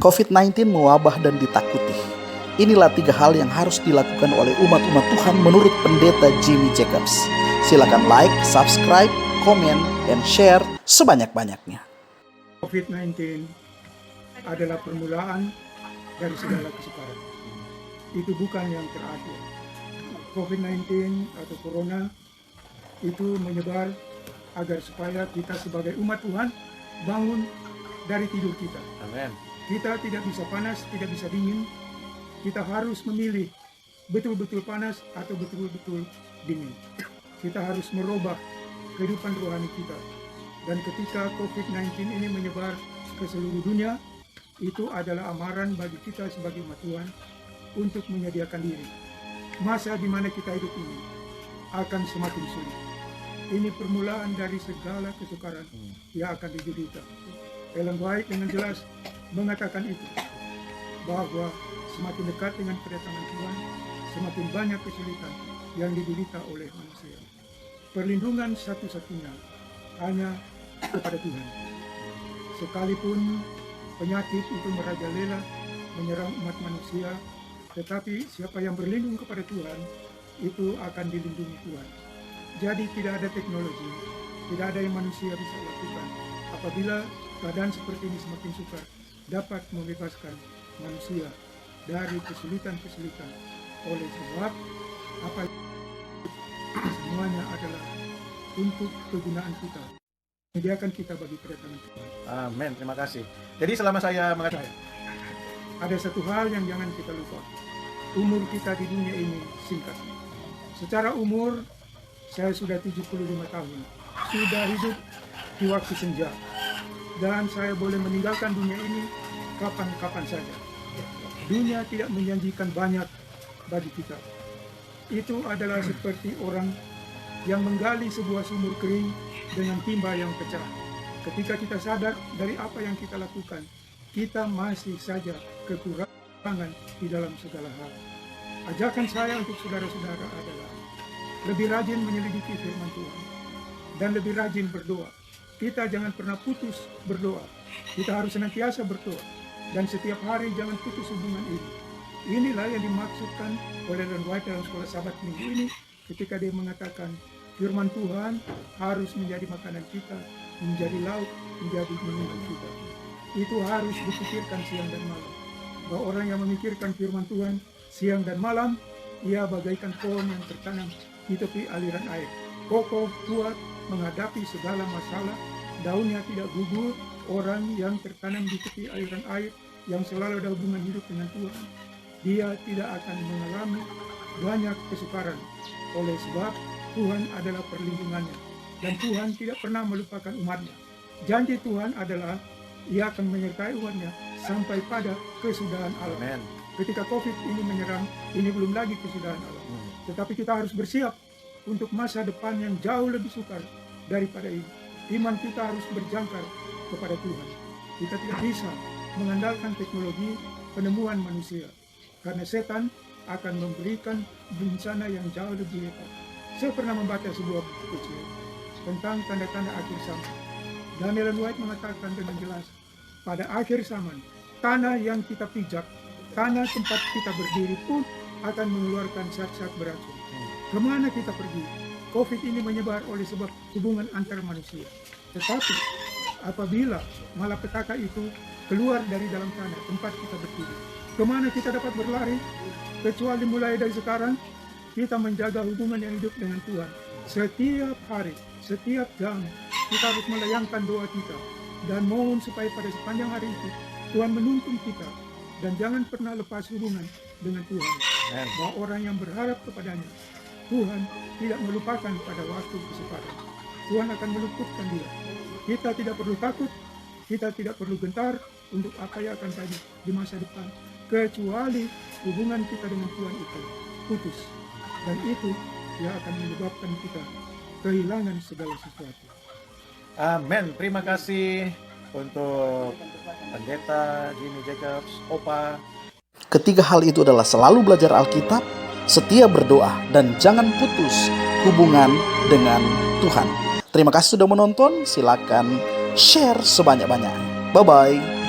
COVID-19 mewabah dan ditakuti. Inilah 3 hal yang harus dilakukan oleh umat-umat Tuhan menurut Pendeta Jimmy Jacobs. Silakan like, subscribe, komen, dan share sebanyak-banyaknya. COVID-19 adalah permulaan dari segala kesukaran. Itu bukan yang terakhir. COVID-19 atau Corona itu menyebar agar supaya kita sebagai umat Tuhan bangun dari tidur kita. Amin. Kita tidak bisa panas, tidak bisa dingin. Kita harus memilih betul-betul panas atau betul-betul dingin. Kita harus merubah kehidupan rohani kita. Dan ketika COVID-19 ini menyebar ke seluruh dunia, itu adalah amaran bagi kita sebagai umat Tuhan untuk menyediakan diri. Masa di mana kita hidup ini akan semakin sulit. Ini permulaan dari segala kesukaran yang akan diderita. Ellen White dengan jelas mengatakan itu, bahwa semakin dekat dengan kedatangan Tuhan, semakin banyak kesulitan yang diderita oleh manusia. Perlindungan satu-satunya hanya kepada Tuhan. Sekalipun penyakit itu merajalela menyerang umat manusia, tetapi siapa yang berlindung kepada Tuhan, itu akan dilindungi Tuhan. Jadi tidak ada teknologi, tidak ada yang manusia bisa lakukan apabila keadaan seperti ini semakin sukar dapat membebaskan manusia dari kesulitan-kesulitan. Oleh sebab apa semuanya adalah untuk kegunaan kita, menyediakan kita bagi kedatangan Tuhan. Amin, terima kasih. Jadi selama saya mengatakan, Ada satu hal yang jangan kita lupa. Umur kita di dunia ini singkat. Secara umur saya sudah 75 tahun, sudah hidup di waktu senja, dan saya boleh meninggalkan dunia ini kapan-kapan saja. Dunia tidak menjanjikan banyak bagi kita. Itu adalah seperti orang yang menggali sebuah sumur kering dengan timba yang pecah. Ketika kita sadar dari apa yang kita lakukan, kita masih saja kekurangan di dalam segala hal. Ajakan saya untuk saudara-saudara adalah lebih rajin menyelidiki firman Tuhan dan lebih rajin berdoa. Kita jangan pernah putus berdoa. Kita harus senantiasa berdoa dan setiap hari jangan putus hubungan ini. Inilah yang dimaksudkan oleh Ellen White dalam sekolah sahabat minggu ini ketika dia mengatakan firman Tuhan harus menjadi makanan kita, menjadi lauk, menjadi minuman kita. Itu harus dipikirkan siang dan malam. Bahwa orang yang memikirkan firman Tuhan siang dan malam, ia bagaikan pohon yang tertanam di tepi aliran air. Kokoh, kuat, menghadapi segala masalah, daunnya tidak gugur. Orang yang tertanam di tepi aliran air, yang selalu ada hubungan hidup dengan Tuhan, dia tidak akan mengalami banyak kesukaran. Oleh sebab Tuhan adalah perlindungannya, dan Tuhan tidak pernah melupakan umatnya. Janji Tuhan adalah ia akan menyertai umatnya sampai pada kesudahan alam. Amen. Ketika COVID ini menyerang, ini belum lagi kesudahan alam. Tetapi kita harus bersiap untuk masa depan yang jauh lebih sukar daripada ini. Iman kita harus berjangkar kepada Tuhan. Kita tidak bisa mengandalkan teknologi penemuan manusia, karena setan akan memberikan bencana yang jauh lebih hebat. Saya pernah membaca sebuah buku kecil tentang tanda-tanda akhir zaman. Dan Ellen White mengatakan dengan jelas, pada akhir zaman, tanah yang kita pijak, tanah tempat kita berdiri pun akan mengeluarkan zat-zat beracun. Kemana kita pergi? COVID ini menyebar oleh sebab hubungan antar manusia. Tetapi apabila malapetaka itu keluar dari dalam tanah tempat kita berdiri, kemana kita dapat berlari? Kecuali mulai dari sekarang, kita menjaga hubungan yang hidup dengan Tuhan. Setiap hari, setiap jam, kita harus melayangkan doa kita dan mohon supaya pada sepanjang hari itu Tuhan menuntun kita, dan jangan pernah lepas hubungan dengan Tuhan. Bahwa orang yang berharap kepadanya, Tuhan tidak melupakan pada waktu kesukaran. Tuhan akan meluputkan dia. Kita tidak perlu takut, kita tidak perlu gentar untuk apa yang akan terjadi di masa depan, kecuali hubungan kita dengan Tuhan itu putus, dan itu yang akan menyebabkan kita kehilangan segala sesuatu. Amin. Terima kasih untuk Pendeta Jimmy Jacobs, Opa. Ketiga hal itu adalah selalu belajar Alkitab, setia berdoa, dan jangan putus hubungan dengan Tuhan. Terima kasih sudah menonton. Silakan share sebanyak-banyak. Bye-bye.